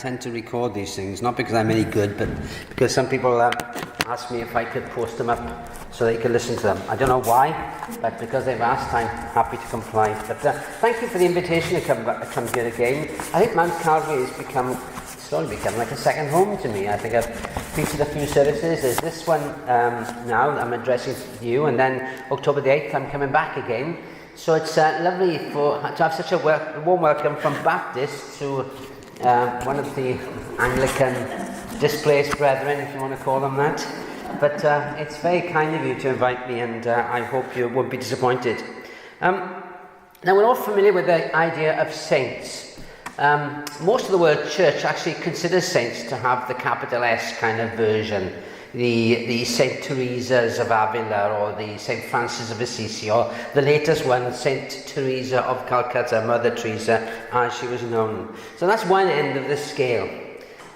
tend to record these things, not because I'm any good, but because some people ask me if I could post them up so they can listen to them. I don't know why, but because they've asked, I'm happy to comply. But thank you for the invitation to come here again. I think Mount Calvary has slowly become like a second home to me. I think I've preached a few services. There's this one now I'm addressing you, and then October the 8th I'm coming back again. So it's lovely to have such a warm welcome from Baptist to one of the Anglican displaced brethren, if you want to call them that. But it's very kind of you to invite me, and I hope you won't be disappointed. Now, we're all familiar with the idea of saints. Most of the world church actually considers saints to have the capital S kind of version. The Saint Teresa's of Avila, or the Saint Francis of Assisi, or the latest one, Saint Teresa of Calcutta, Mother Teresa, as she was known. So that's one end of the scale.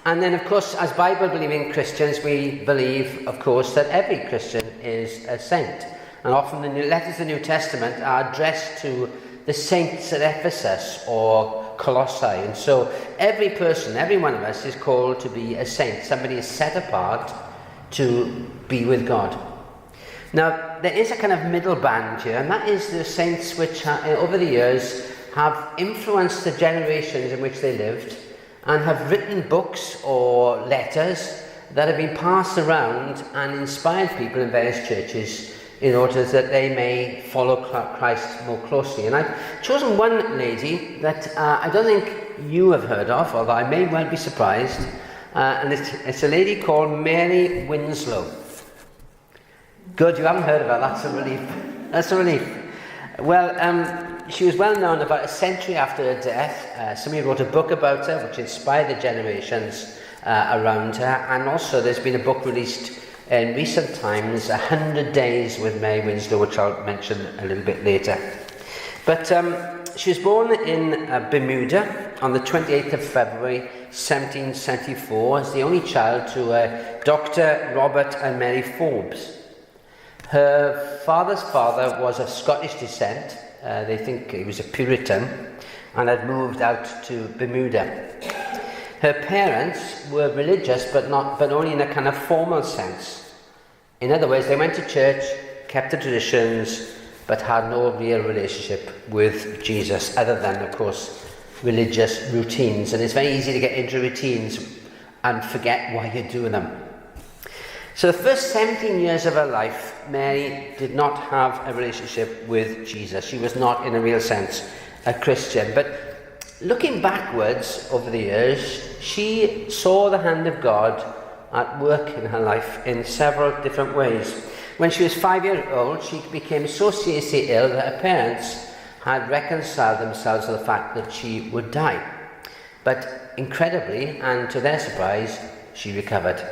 And then, of course, as Bible-believing Christians, we believe, of course, that every Christian is a saint. And often the letters of the New Testament are addressed to the saints at Ephesus or Colossae. And so every person, every one of us, is called to be a saint. Somebody is set apart to be with God. Now, there is a kind of middle band here, and that is the saints which over the years have influenced the generations in which they lived and have written books or letters that have been passed around and inspired people in various churches in order that they may follow Christ more closely. And I've chosen one lady that I don't think you have heard of, although I may well be surprised. And it's a lady called Mary Winslow. Good, you haven't heard of her. That's a relief. That's a relief. Well, she was well known about a century after her death. Somebody wrote a book about her, which inspired the generations around her. And also, there's been a book released in recent times, 100 Days with Mary Winslow, which I'll mention a little bit later. But she was born in Bermuda on the 28th of February, 1774, as the only child to Dr. Robert and Mary Forbes. Her father's father was of Scottish descent. They think he was a Puritan and had moved out to Bermuda. Her parents were religious, but only in a kind of formal sense. In other words, they went to church, kept the traditions, but had no real relationship with Jesus, other than, of course, religious routines. And it's very easy to get into routines and forget why you're doing them. So the first 17 years of her life, Mary did not have a relationship with Jesus. She was not, in a real sense, a Christian. But looking backwards over the years, she saw the hand of God at work in her life in several different ways. When she was 5 years old, she became so seriously ill that her parents had reconciled themselves to the fact that she would die. But incredibly, and to their surprise, she recovered.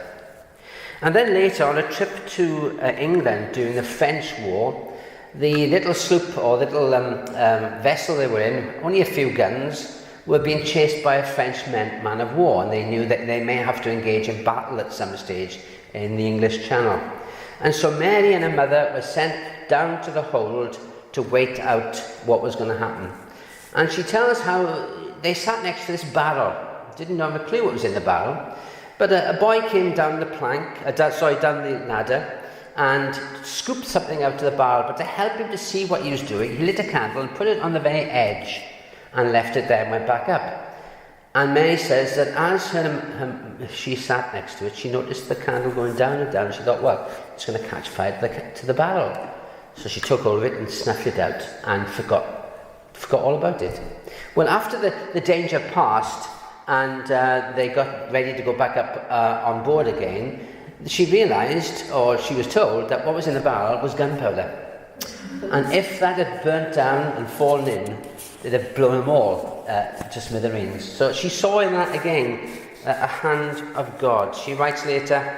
And then later, on a trip to England during the French War, the little sloop or little vessel they were in, only a few guns, were being chased by a French man of war, and they knew that they may have to engage in battle at some stage in the English Channel. And so Mary and her mother were sent down to the hold to wait out what was going to happen. And she tells how they sat next to this barrel. Didn't have a clue what was in the barrel. But a boy came down the down the ladder and scooped something out of the barrel. But to help him to see what he was doing, he lit a candle and put it on the very edge and left it there and went back up. And Mary says that as she sat next to it, she noticed the candle going down and down. She thought, well, it's going to catch fire to the barrel. So she took hold of it and snuffed it out and forgot all about it. Well, after the danger passed and they got ready to go back up on board again, she realised, or she was told, that what was in the barrel was gunpowder. And if that had burnt down and fallen in, it'd have blown them all to smithereens. So she saw in that again a hand of God. She writes later,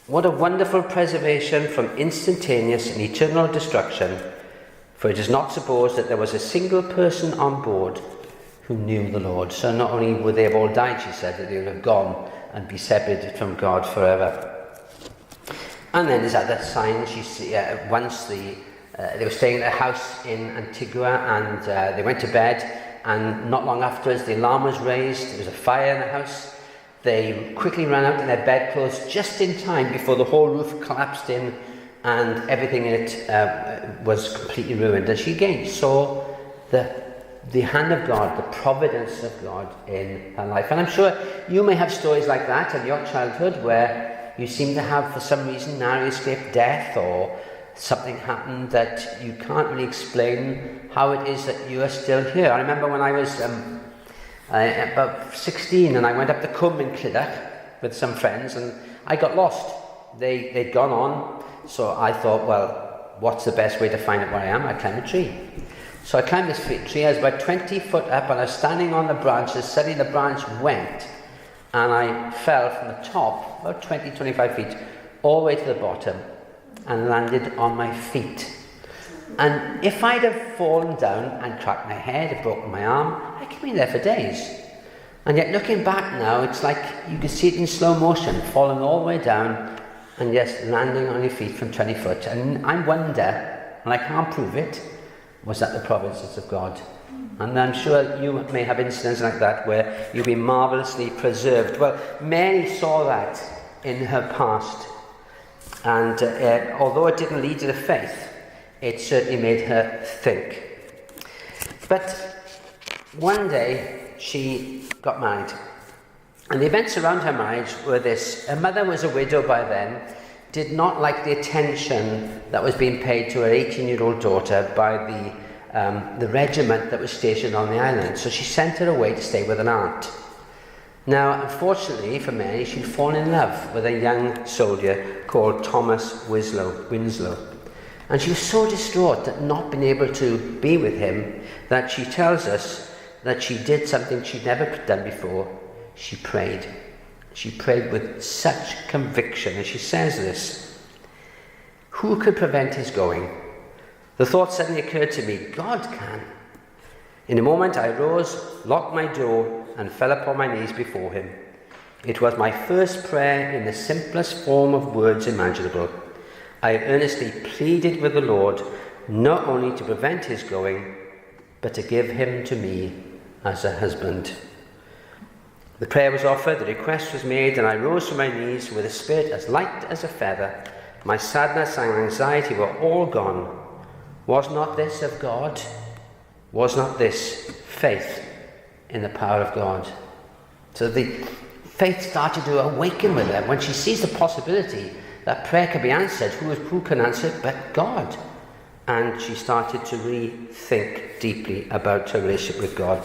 "What a wonderful preservation from instantaneous and eternal destruction, for it is not supposed that there was a single person on board who knew the Lord." So not only would they have all died, she said, that they would have gone and be separated from God forever. And then there's other signs. Once they were staying at a house in Antigua, and they went to bed and not long afterwards the alarm was raised. There was a fire in the house. They quickly ran out in their bedclothes just in time before the whole roof collapsed in and everything in it was completely ruined. And she again saw the hand of God, the providence of God in her life. And I'm sure you may have stories like that in your childhood where you seem to have, for some reason, narrowly escaped death, or something happened that you can't really explain how it is that you are still here. I remember when I was about 16 and I went up the Cwm in Clydach with some friends and I got lost. They'd gone on, so I thought, well, what's the best way to find out where I am? I climbed a tree. So I climbed this tree. I was about 20 foot up and I was standing on the branches. Suddenly the branch went and I fell from the top, about 20-25 feet, all the way to the bottom and landed on my feet. And if I'd have fallen down and cracked my head or broken my arm, I could be there for days. And yet looking back now, it's like you can see it in slow motion, falling all the way down and just landing on your feet from 20 foot. And I wonder, and I can't prove it, was that the providence of God? And I'm sure you may have incidents like that where you've been marvellously preserved. Well, Mary saw that in her past. And although it didn't lead to the faith, it certainly made her think. But one day she got married. And the events around her marriage were this. Her mother was a widow by then, did not like the attention that was being paid to her 18-year-old daughter by the regiment that was stationed on the island. So she sent her away to stay with an aunt. Now, unfortunately for Mary, she'd fallen in love with a young soldier called Thomas Winslow. And she was so distraught at not being able to be with him that she tells us that she did something she'd never done before. She prayed. She prayed with such conviction, and she says this: "Who could prevent his going? The thought suddenly occurred to me, God can. In a moment I rose, locked my door, and fell upon my knees before him. It was my first prayer in the simplest form of words imaginable. I earnestly pleaded with the Lord not only to prevent his going, but to give him to me as a husband." The prayer was offered, the request was made, and I rose from my knees with a spirit as light as a feather. My sadness and anxiety were all gone. Was not this of God? Was not this faith in the power of God? So the faith started to awaken with her when she sees the possibility that prayer can be answered. Who can answer it but God? And she started to rethink deeply about her relationship with God.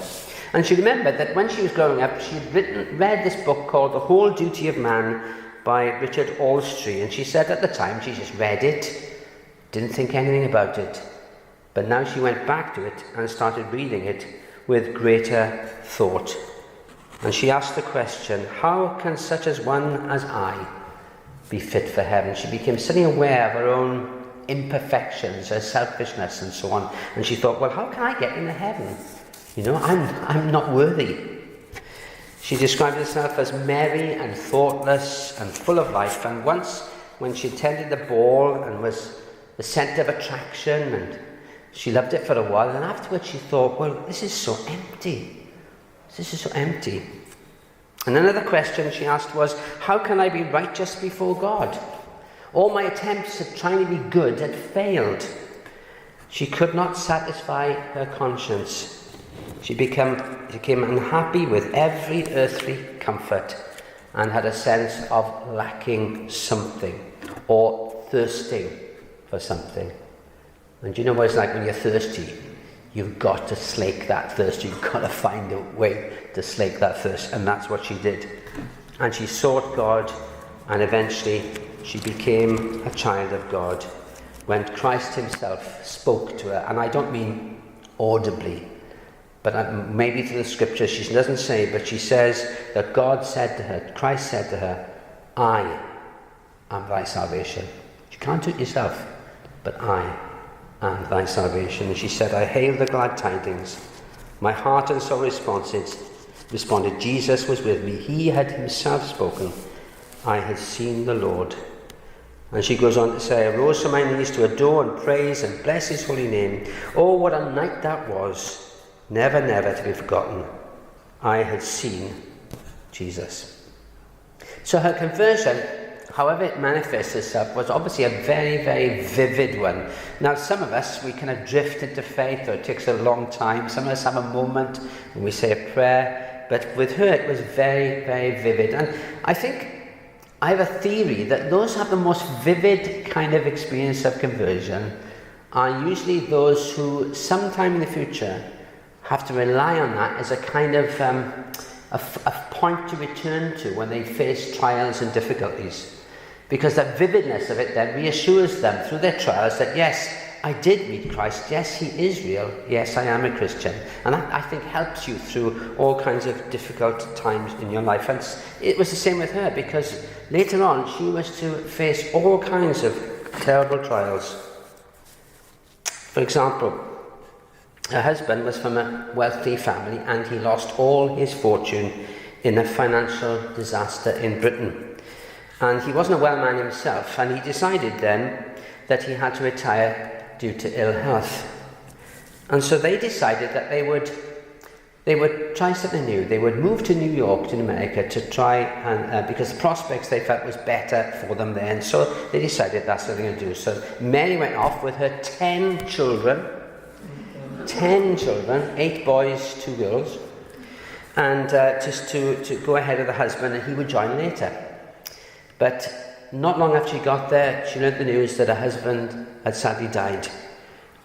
And she remembered that when she was growing up, she had read this book called The Whole Duty of Man by Richard Alstree. And she said at the time she just read it, didn't think anything about it. But now she went back to it and started reading it with greater thought. And she asked the question, how can such as one as I be fit for heaven? She became suddenly aware of her own imperfections, her selfishness and so on. And she thought, well, how can I get into heaven? You know, I'm not worthy. She described herself as merry and thoughtless and full of life. And once, when she attended the ball and was the centre of attraction, and she loved it for a while, and afterwards she thought, well, this is so empty. This is so empty. And another question she asked was, how can I be righteous before God? All my attempts at trying to be good had failed. She could not satisfy her conscience. She became unhappy with every earthly comfort and had a sense of lacking something or thirsting for something. And do you know what it's like when you're thirsty? You've got to slake that thirst. You've got to find a way to slake that thirst. And that's what she did. And she sought God, and eventually she became a child of God when Christ himself spoke to her. And I don't mean audibly, but maybe through the scriptures. She doesn't say, but she says that God said to her, Christ said to her, I am thy salvation. You can't do it yourself, but I am thy salvation. And she said, I hail the glad tidings. My heart and soul responded, Jesus was with me. He had himself spoken. I had seen the Lord. And she goes on to say, I rose from my knees to adore and praise and bless his holy name. Oh, what a night that was. never, never to be forgotten. I had seen Jesus. So her conversion, however it manifests itself, was obviously a very, very vivid one. Now, some of us, we kind of drift into faith, or it takes a long time. Some of us have a moment when we say a prayer, but with her it was very, very vivid. And I think I have a theory that those who have the most vivid kind of experience of conversion are usually those who sometime in the future have to rely on that as a kind of a point to return to when they face trials and difficulties. Because that vividness of it then reassures them through their trials that yes, I did meet Christ, yes, he is real, yes, I am a Christian. And that, I think, helps you through all kinds of difficult times in your life. And it was the same with her, because later on she was to face all kinds of terrible trials. For example, her husband was from a wealthy family and he lost all his fortune in a financial disaster in Britain. And he wasn't a well man himself, and he decided then that he had to retire due to ill health. And so they decided that they would try something new. They would move to New York, to America, to try and because the prospects they felt was better for them there. And so they decided that's what they're going to do. So Mary went off with her 10 children, 8 boys, 2 girls, and just to go ahead of the husband, and he would join later. But not long after she got there, she learned the news that her husband had sadly died,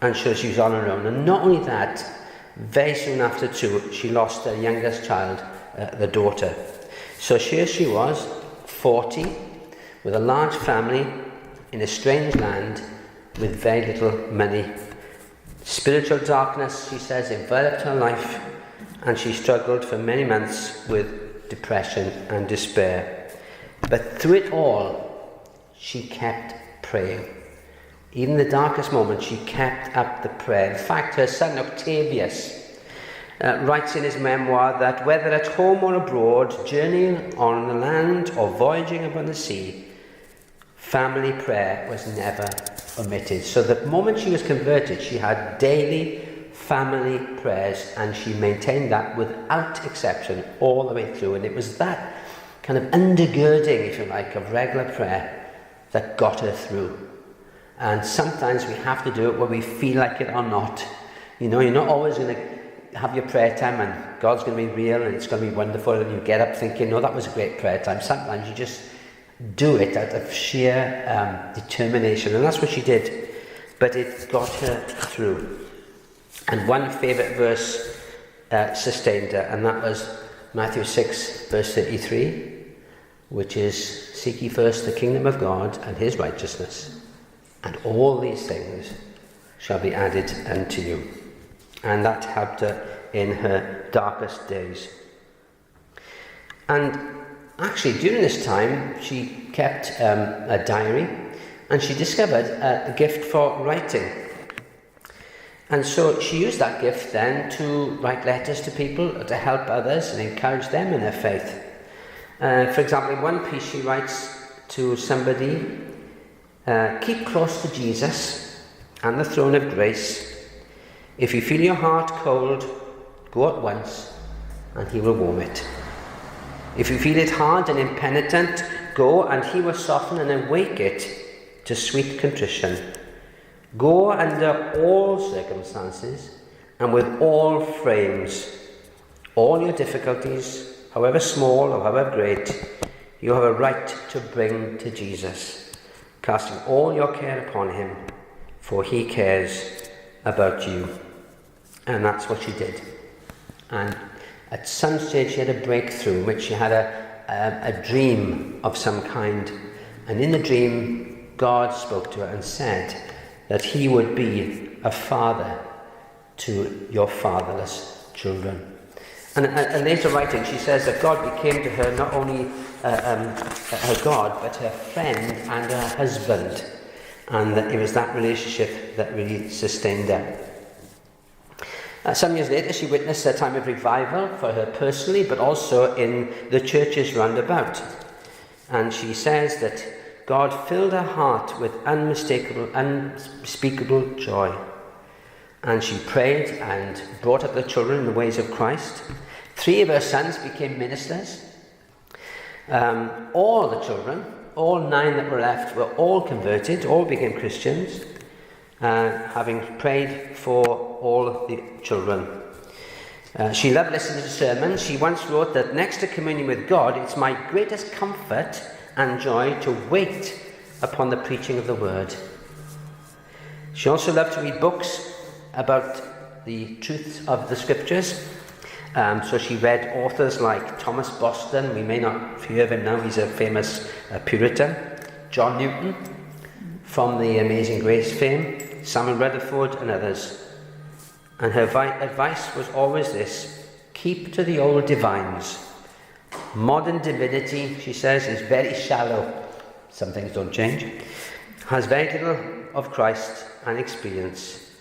and so she was on her own. And not only that, very soon after too, she lost her youngest child, the daughter. So here she was, 40, with a large family in a strange land with very little money. Spiritual darkness, she says, enveloped her life, and she struggled for many months with depression and despair. But through it all, she kept praying. Even in the darkest moments, she kept up the prayer. In fact, her son Octavius writes in his memoir that whether at home or abroad, journeying on the land or voyaging upon the sea, family prayer was never omitted. So the moment she was converted, she had daily family prayers, and she maintained that without exception all the way through. And it was that kind of undergirding, if you like, of regular prayer that got her through. And sometimes we have to do it whether we feel like it or not. You know, you're not always going to have your prayer time and God's going to be real and it's going to be wonderful and you get up thinking, no, that was a great prayer time. Sometimes you just do it out of sheer determination, and that's what she did. But it got her through. And one favourite verse sustained her, and that was Matthew 6, verse 33, which is, seek ye first the kingdom of God and his righteousness, and all these things shall be added unto you. And that helped her in her darkest days. And actually, during this time, she kept a diary, and she discovered a gift for writing. And so she used that gift then to write letters to people, to help others and encourage them in their faith. For example, in one piece she writes to somebody, keep close to Jesus and the throne of grace. If you feel your heart cold, go at once and he will warm it. If you feel it hard and impenitent, go and he will soften and awake it to sweet contrition. Go under all circumstances and with all frames, all your difficulties, however small or however great, you have a right to bring to Jesus, casting all your care upon him, for he cares about you. And that's what she did. And at some stage she had a breakthrough in which she had a dream of some kind. And in the dream, God spoke to her and said that he would be a father to your fatherless children. And later writing, she says that God became to her not only her God, but her friend and her husband. And that it was that relationship that really sustained her. Some years later, she witnessed a time of revival for her personally, but also in the churches round about. And she says that God filled her heart with unspeakable joy. and she prayed and brought up the children in the ways of Christ. 3 of her sons became ministers. All the children, all 9 that were left, were all converted, all became Christians, having prayed for all the children. She loved listening to sermons. She once wrote that next to communion with God, it's my greatest comfort and joy to wait upon the preaching of the word. She also loved to read books about the truth of the scriptures. So she read authors like Thomas Boston. We may not hear of him now. He's a famous Puritan. John Newton, from the Amazing Grace fame. Samuel Rutherford and others. And her advice was always this: keep to the old divines. Modern divinity, she says, is very shallow. Some things don't change. Has very little of Christ and experience.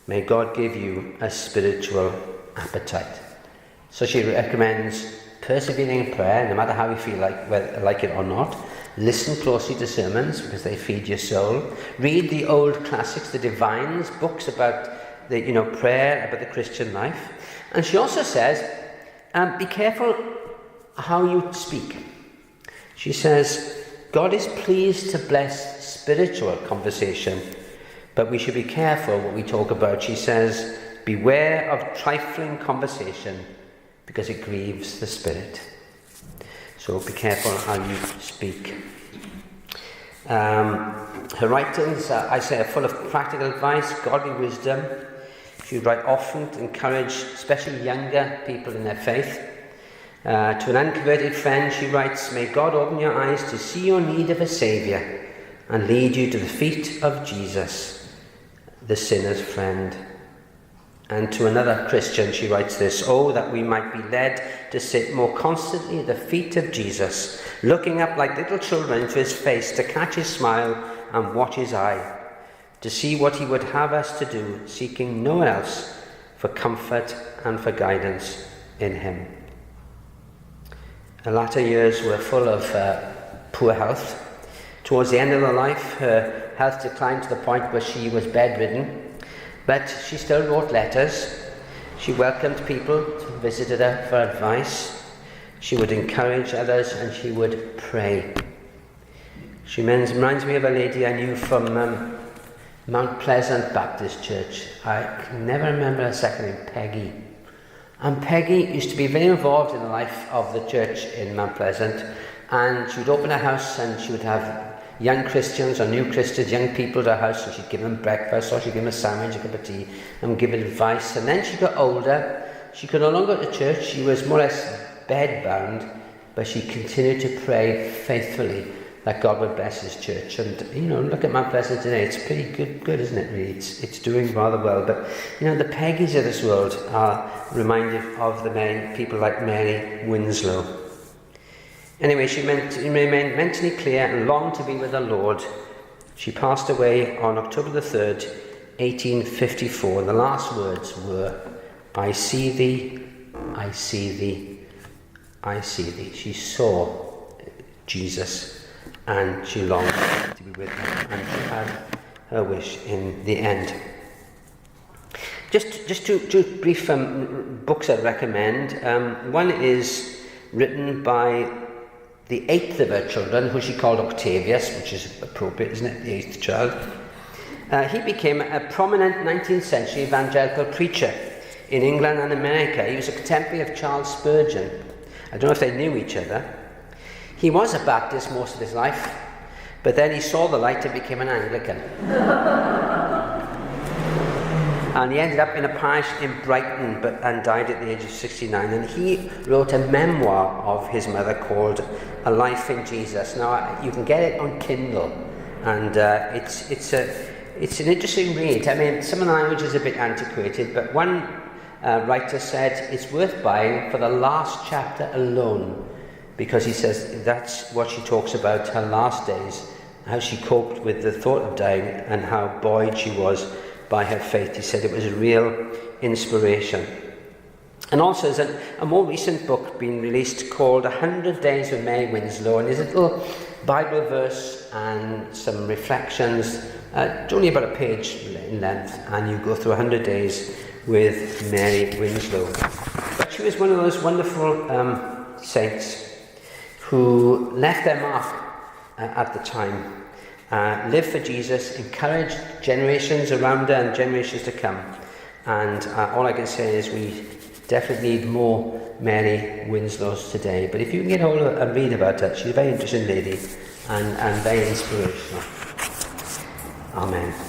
May God give you a spiritual appetite. So she recommends persevering in prayer, no matter how you feel like it or not. Listen closely to sermons because they feed your soul. Read the old classics, the divines, books about the prayer, about the Christian life. And she also says, be careful how you speak. She says, God is pleased to bless spiritual conversation, but we should be careful what we talk about. She says, beware of trifling conversation, because it grieves the spirit. So be careful how you speak. Her writings, I say, are full of practical advice, godly wisdom. She would write often to encourage especially younger people in their faith. To an unconverted friend, she writes, may God open your eyes to see your need of a Saviour and lead you to the feet of Jesus, the sinner's friend. And to another Christian, she writes this: oh, that we might be led to sit more constantly at the feet of Jesus, looking up like little children into his face, to catch his smile and watch his eye, to see what he would have us to do, seeking no one else for comfort and for guidance in him. Her latter years were full of poor health. Towards the end of her life, her health declined to the point where she was bedridden. But she still wrote letters. She welcomed people who visited her for advice. She would encourage others and she would pray. She reminds me of a lady I knew from Mount Pleasant Baptist Church. I can never remember her second name, Peggy. And Peggy used to be very involved in the life of the church in Mount Pleasant. And she would open her house and she would have young Christians or new Christians, young people to her house, and she'd give them breakfast, or she'd give them a sandwich, a cup of tea, and give advice. And then she got older. She could no longer go to church. She was more or less bedbound, but she continued to pray faithfully that God would bless his church. And, look at Mount Pleasant today. It's pretty good, isn't it, really? It's doing rather well. But, the Peggies of this world are reminded of the people like Mary Winslow. Anyway, she remained mentally clear and longed to be with the Lord. She passed away on October the 3rd, 1854. The last words were, I see thee, I see thee, I see thee. She saw Jesus and she longed to be with him, and she had her wish in the end. Just two brief books I'd recommend. One is written by the 8th of her children, who she called Octavius, which is appropriate, isn't it? The 8th child. He became a prominent 19th century evangelical preacher in England and America. He was a contemporary of Charles Spurgeon. I don't know if they knew each other. He was a Baptist most of his life, but then he saw the light and became an Anglican. And he ended up in a parish in Brighton and died at the age of 69. And he wrote a memoir of his mother called A Life in Jesus. Now, you can get it on Kindle, and it's an interesting read. I mean, some of the language is a bit antiquated, but one writer said it's worth buying for the last chapter alone, because he says that's what she talks about, her last days, how she coped with the thought of dying and how buoyed she was by her faith. He said it was a real inspiration. And also there's a more recent book being released called 100 Days with Mary Winslow, and there's a little Bible verse and some reflections It's only about a page in length, and you go through 100 days with Mary Winslow. But she was one of those wonderful saints who left their mark at the time, lived for Jesus, encouraged generations around her and generations to come. And all I can say is we definitely need more Mary Winslows today. But if you can get hold of her and read about her, she's a very interesting lady and very inspirational. Amen.